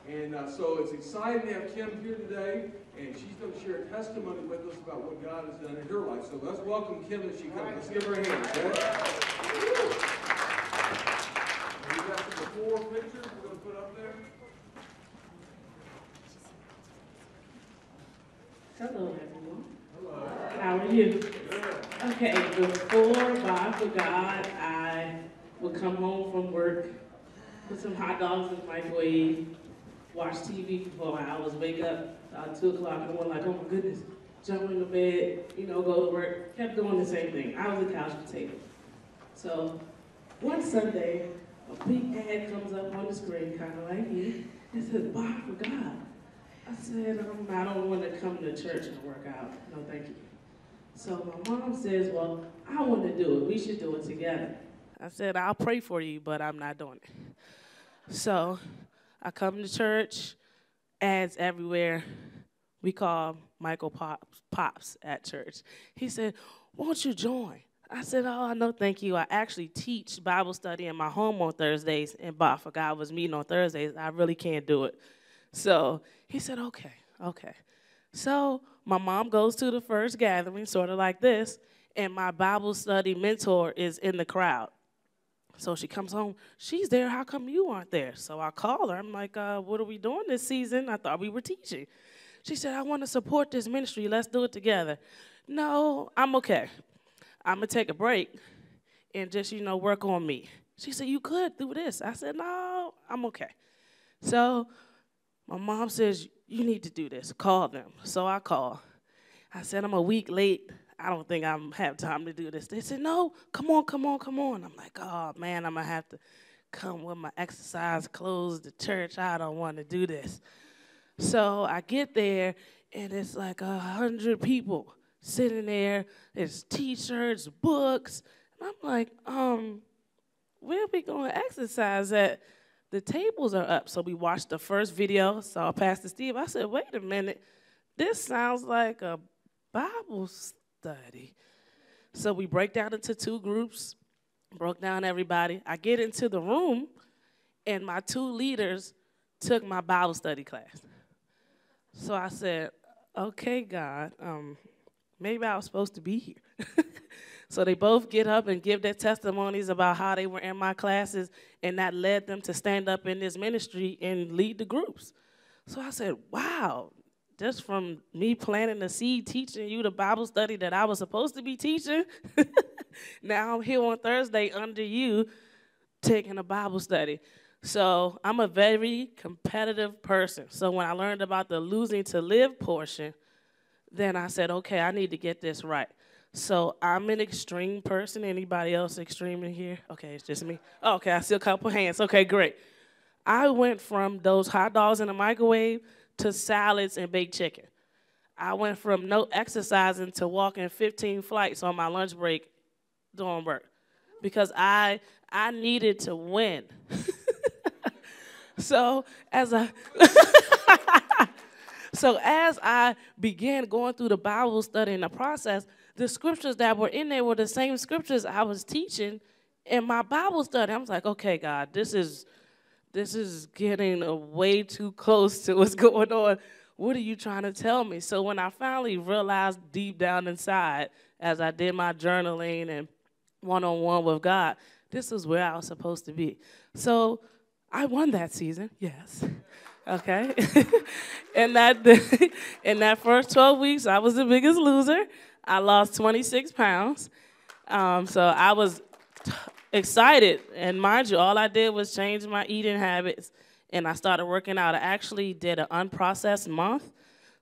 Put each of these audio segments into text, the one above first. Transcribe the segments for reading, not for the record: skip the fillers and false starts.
And so it's exciting to have Kim here today, and she's going to share a testimony with us about what God has done in her life. So let's welcome Kim as she comes. Let's give her a hand, okay? And we've got some before pictures we're going to put up there. Hello, everyone. Hello. How are you? Good. Okay, before Bob forgot, I would come home from work, put some hot dogs in the microwave, watch TV for 4 hours, wake up 2 o'clock in the morning, like, oh my goodness, jump in the bed, go to work, kept doing the same thing. I was a couch potato. So one Sunday, a big ad comes up on the screen, kind of like you. It says, Bob forgot. I said, I don't want to come to church and work out. No, thank you. So my mom says, well, I want to do it. We should do it together. I said, I'll pray for you, but I'm not doing it. So I come to church, ads everywhere. We call Michael Pops at church. He said, won't you join? I said, oh, no, thank you. I actually teach Bible study in my home on Thursdays, and Bob forgot was meeting on Thursdays. I really can't do it. So he said, okay. So my mom goes to the first gathering, sort of like this, and my Bible study mentor is in the crowd. So she comes home. She's there. How come you aren't there? So I call her. I'm like, what are we doing this season? I thought we were teaching. She said, I want to support this ministry. Let's do it together. No, I'm okay. I'm going to take a break and just, work on me. She said, you could do this. I said, no, I'm okay. So my mom says, you need to do this. Call them. So I call. I said, I'm a week late. I don't think I have time to do this. They said, no, come on. I'm like, oh, man, I'm going to have to come with my exercise clothes to church. I don't want to do this. So I get there, and it's like 100 people sitting there. There's T-shirts, books. And I'm like, where are we going to exercise at? The tables are up. So we watched the first video, saw Pastor Steve. I said, wait a minute, this sounds like a Bible study. So we break down into 2 groups, broke down everybody. I get into the room, and my 2 leaders took my Bible study class. So I said, okay, God, maybe I was supposed to be here. So they both get up and give their testimonies about how they were in my classes, and that led them to stand up in this ministry and lead the groups. So I said, wow, just from me planting the seed, teaching you the Bible study that I was supposed to be teaching, now I'm here on Thursday under you taking a Bible study. So I'm a very competitive person. So when I learned about the losing to live portion, then I said, okay, I need to get this right. So I'm an extreme person. Anybody else extreme in here? Okay, it's just me. Oh, okay, I see a couple hands. Okay, great. I went from those hot dogs in the microwave to salads and baked chicken. I went from no exercising to walking 15 flights on my lunch break doing work because I needed to win. So as I began going through the Bible study in the process, the scriptures that were in there were the same scriptures I was teaching in my Bible study. I was like, okay, God, this is getting way too close to what's going on. What are you trying to tell me? So when I finally realized deep down inside, as I did my journaling and one-on-one with God, this is where I was supposed to be. So I won that season, yes. Okay. in that first 12 weeks, I was the biggest loser. I lost 26 pounds. So I was excited. And mind you, all I did was change my eating habits, and I started working out. I actually did an unprocessed month.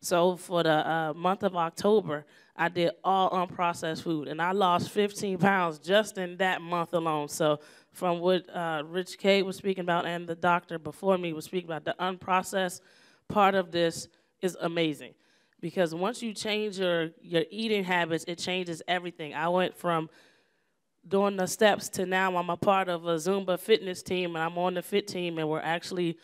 So for the month of October, I did all unprocessed food, and I lost 15 pounds just in that month alone. So from what Rich K was speaking about and the doctor before me was speaking about, the unprocessed part of this is amazing. Because once you change your eating habits, it changes everything. I went from doing the steps to now I'm a part of a Zumba fitness team, and I'm on the fit team, and we're actually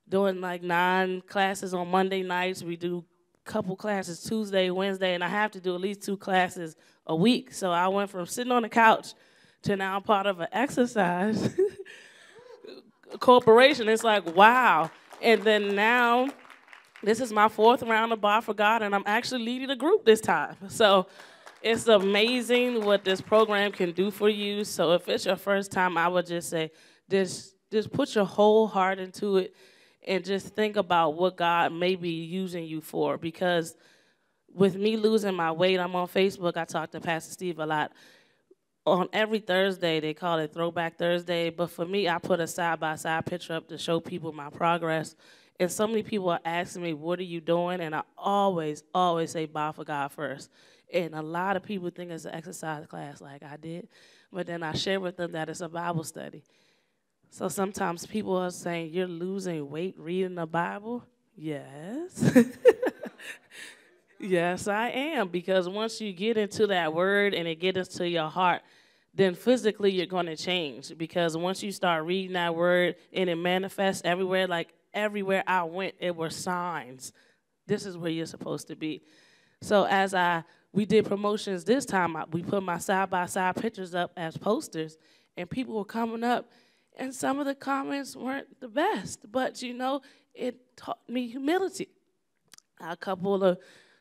doing like 9 classes on Monday nights. We do a couple classes Tuesday, Wednesday, and I have to do at least 2 classes a week. So I went from sitting on the couch to now I'm part of an exercise corporation. It's like, wow. And then now, this is my 4th round of Bar for God, and I'm actually leading a group this time. So it's amazing what this program can do for you. So if it's your first time, I would just say, just put your whole heart into it and just think about what God may be using you for. Because with me losing my weight, I'm on Facebook. I talk to Pastor Steve a lot. On every Thursday, they call it Throwback Thursday. But for me, I put a side-by-side picture up to show people my progress. And so many people are asking me, what are you doing? And I always say, Bow for God first. And a lot of people think it's an exercise class like I did. But then I share with them that it's a Bible study. So sometimes people are saying, you're losing weight reading the Bible? Yes. Yes, I am. Because once you get into that word and it gets into your heart, then physically you're going to change. Because once you start reading that word and it manifests everywhere, like everywhere I went, it were signs. This is where you're supposed to be. So as we did promotions this time, we put my side-by-side pictures up as posters, and people were coming up, and some of the comments weren't the best. But, it taught me humility. A couple of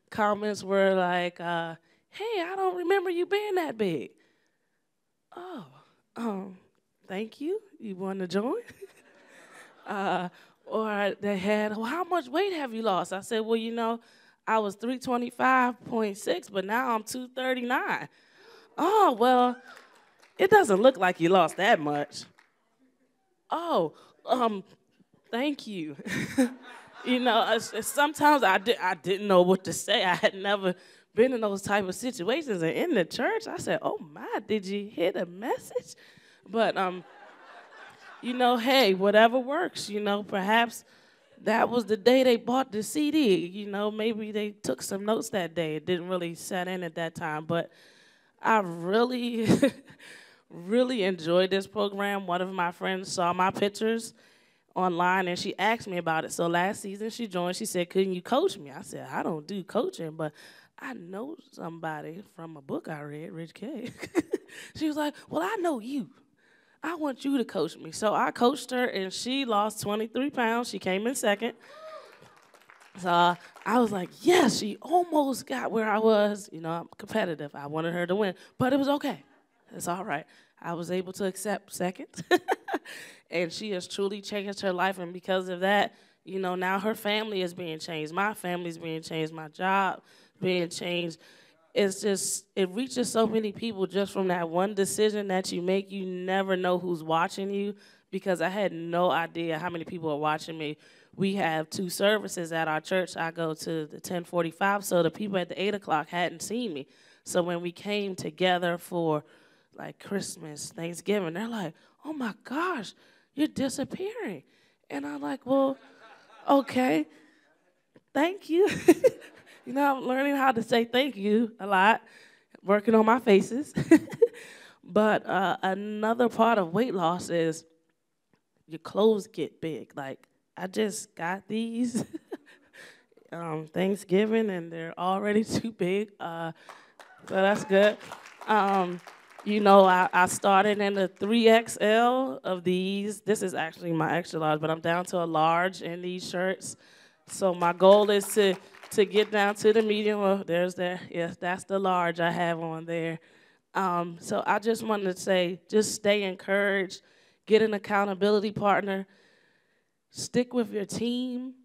comments were like, hey, I don't remember you being that big. Oh, thank you. You want to join? Or they had, well, how much weight have you lost? I said, well, I was 325.6, but now I'm 239. Oh, well, it doesn't look like you lost that much. Oh, thank you. Sometimes I didn't know what to say. I had never been in those type of situations. And in the church, I said, oh, my, did you hear the message? But, hey, whatever works, perhaps that was the day they bought the CD. Maybe they took some notes that day. It didn't really set in at that time. But I really, really enjoyed this program. One of my friends saw my pictures online, and she asked me about it. So last season she joined. She said, couldn't you coach me? I said, I don't do coaching, but I know somebody from a book I read, Rich K. She was like, well, I know you. I want you to coach me. So I coached her, and she lost 23 pounds. She came in second. So I was like, yes, she almost got where I was. I'm competitive. I wanted her to win, but it was okay. It's all right. I was able to accept second. And she has truly changed her life. And because of that, now her family is being changed. My family is being changed. My job being changed. It's just, it reaches so many people just from that one decision that you make. You never know who's watching you, because I had no idea how many people are watching me. We have 2 services at our church. I go to the 10:45, so the people at the 8 o'clock hadn't seen me. So when we came together for like Christmas, Thanksgiving, they're like, oh my gosh, you're disappearing. And I'm like, well, okay, thank you. I'm learning how to say thank you a lot, working on my faces. But another part of weight loss is your clothes get big. Like, I just got these Thanksgiving, and they're already too big. So that's good. I started in the 3XL of these. This is actually my extra large, but I'm down to a large in these shirts. So my goal is to get down to the medium. Well, there's that. Yes, that's the large I have on there. So I just wanted to say, just stay encouraged, get an accountability partner, stick with your team,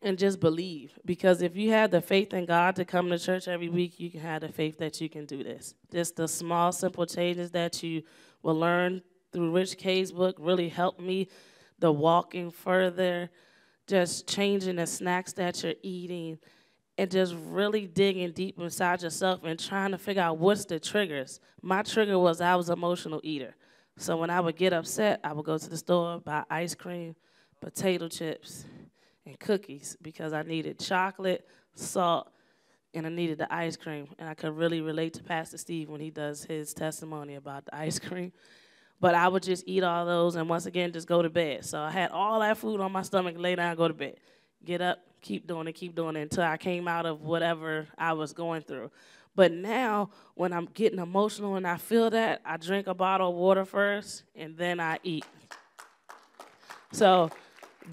and just believe. Because if you have the faith in God to come to church every week, you can have the faith that you can do this. Just the small, simple changes that you will learn through Rich K's book really helped me. The walking further, just changing the snacks that you're eating, and just really digging deep inside yourself and trying to figure out what's the triggers. My trigger was I was an emotional eater. So when I would get upset, I would go to the store, buy ice cream, potato chips, and cookies, because I needed chocolate, salt, and I needed the ice cream. And I could really relate to Pastor Steve when he does his testimony about the ice cream. But I would just eat all those and once again just go to bed. So I had all that food on my stomach, lay down, go to bed. Get up, keep doing it until I came out of whatever I was going through. But now when I'm getting emotional and I feel that, I drink a bottle of water first and then I eat. So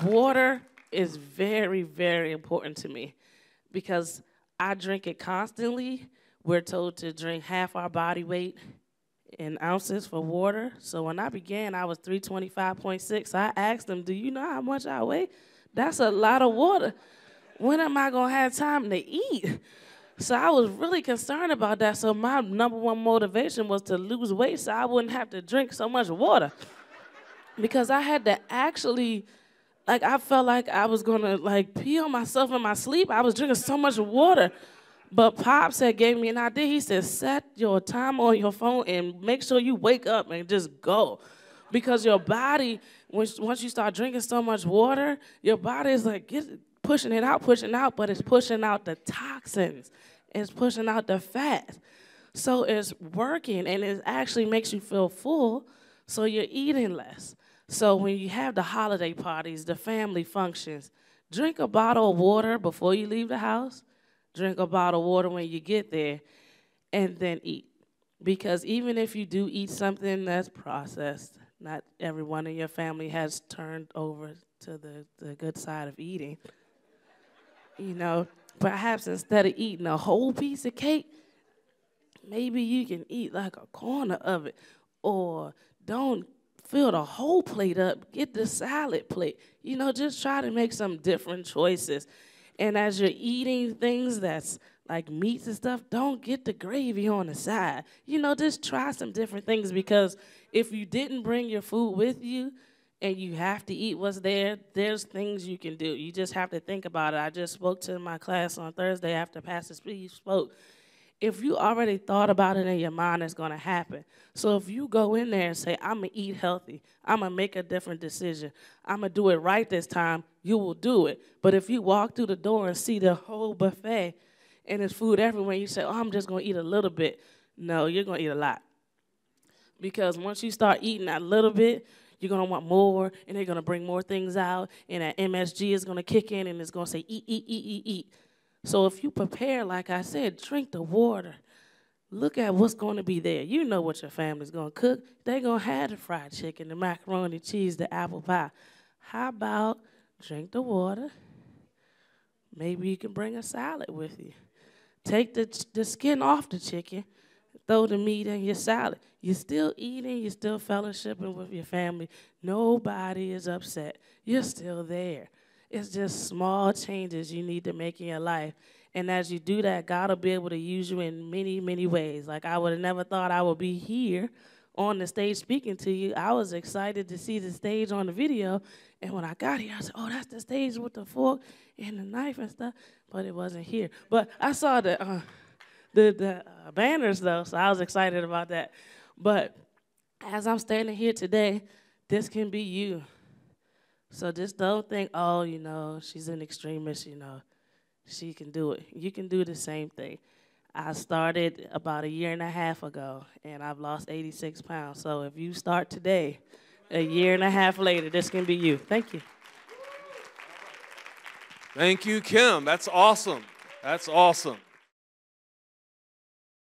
water is very, very important to me because I drink it constantly. We're told to drink half our body weight in ounces for water. So when I began, I was 325.6. I asked them, do you know how much I weigh? That's a lot of water. When am I going to have time to eat? So I was really concerned about that. So my number one motivation was to lose weight so I wouldn't have to drink so much water. Because I had to actually, like, I felt like I was going to, like, pee on myself in my sleep. I was drinking so much water. But Pops had gave me an idea. He said, set your time on your phone and make sure you wake up and just go. Because your body, once you start drinking so much water, your body is like pushing it out, but it's pushing out the toxins. It's pushing out the fat. So it's working, and it actually makes you feel full, so you're eating less. So when you have the holiday parties, the family functions, drink a bottle of water before you leave the house. Drink a bottle of water when you get there, and then eat. Because even if you do eat something that's processed, not everyone in your family has turned over to the good side of eating. You know, perhaps instead of eating a whole piece of cake, maybe you can eat like a corner of it. Or don't fill the whole plate up, get the salad plate. You know, just try to make some different choices. And as you're eating things that's like meats and stuff, don't get the gravy on the side. You know, just try some different things, because if you didn't bring your food with you and you have to eat what's there, there's things you can do. You just have to think about it. I just spoke to my class on Thursday after Pastor Steve spoke. If you already thought about it in your mind, it's going to happen. So if you go in there and say, I'm going to eat healthy, I'm going to make a different decision, I'm going to do it right this time, you will do it. But if you walk through the door and see the whole buffet and there's food everywhere, you say, oh, I'm just going to eat a little bit. No, you're going to eat a lot. Because once you start eating that little bit, you're going to want more, and they're going to bring more things out, and that MSG is going to kick in, and it's going to say, eat, eat, eat, eat, eat. So if you prepare, like I said, drink the water. Look at what's going to be there. You know what your family's going to cook. They're going to have the fried chicken, the macaroni cheese, the apple pie. How about drink the water? Maybe you can bring a salad with you. Take the skin off the chicken, throw the meat in your salad. You're still eating, you're still fellowshipping with your family. Nobody is upset. You're still there. It's just small changes you need to make in your life. And as you do that, God will be able to use you in many, many ways. Like, I would have never thought I would be here on the stage speaking to you. I was excited to see the stage on the video. And when I got here, I said, oh, that's the stage with the fork and the knife and stuff. But it wasn't here. But I saw the banners, though, so I was excited about that. But as I'm standing here today, this can be you. So just don't think, oh, you know, she's an extremist, you know, she can do it. You can do the same thing. I started about 1.5 years ago, and I've lost 86 pounds. So if you start today, 1.5 years later, this can be you. Thank you. Thank you, Kim. That's awesome. That's awesome.